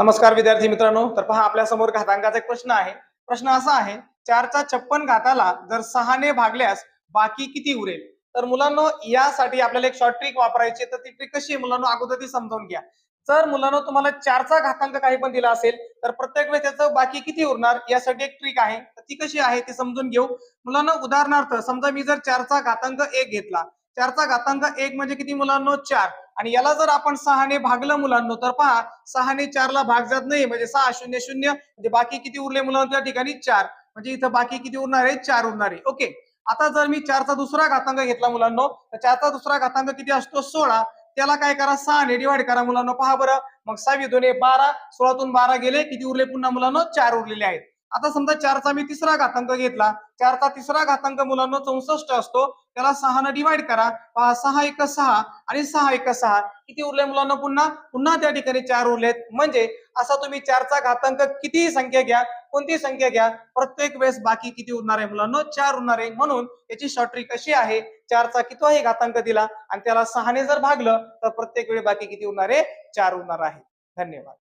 नमस्कार विद्यार्थी मित्रांनो. तर पहा आपल्या समोर घातांकाचा एक प्रश्न आहे. प्रश्न असा आहे, 4चा 56 घाताला जर 6 ने भागल्यास बाकी किती उरेल? तर मुलांनो यासाठी आपल्याला एक शॉर्ट ट्रिक वापरायची आहे. तर ती ट्रिक कशी आहे मुलांनो अगोदर ती समजावून घ्या. जर मुलांनो तुम्हाला 4चा घातांक काही पण दिला असेल, तर प्रत्येक वेळेस त्याचं बाकी किती उरणार यासाठी एक ट्रिक आहे. तर ती कशी आहे ती समजून घेऊ. मुलांनो उदाहरणार्थ समजा मी जर 4चा घातांक 1 घेतला. 4चा घातांक 1 म्हणजे किती मुलांनो 4 आणि याला जर आपण 6 ने भागलं मुलांनो तर पहा 6 ने 4 ला भाग जात नाही म्हणजे 6 0 0 म्हणजे बाकी किती उरले मुलांनो त्या ठिकाणी 4 म्हणजे इथं बाकी किती उरणार आहे 4 उरणार आहे. ओके. आता जर मी 4चा दुसरा घातांक घेतला मुलांनो तर 4चा दुसरा घातांक किती असतो 16 त्याला काय करा 6 ने डिवाइड करा मुलांनो पहा बरं मग 6 2 12 16 तून 12 गेले किती उरले पुन्हा मुलांनो 4 उरलेले आहेत. आता समजा 4चा मी तिसरा घातांक घेतला 4चा तिसरा घातांक मुलांनो 64 असतो त्याला 6 ने डिवाइड करा पहा 6 1 6 आणि 6 1 6 किती उरले मुलांना पुन्हा पुन्हा त्या ठिकाणी 4 उरलेत म्हणजे असा तुम्ही 4चा घातांक कितीही संख्या घ्या कोणती संख्या घ्या प्रत्येक वेळेस बाकी किती उरणार आहे मुलांना 4 उरणार आहे. म्हणून याची शॉर्ट ट्रिक अशी आहे 4चा कितीही घातांक दिला आणि त्याला 6 ने जर भागलं तर प्रत्येक वेळी बाकी किती उरणार आहे 4 उरणार आहे. धन्यवाद.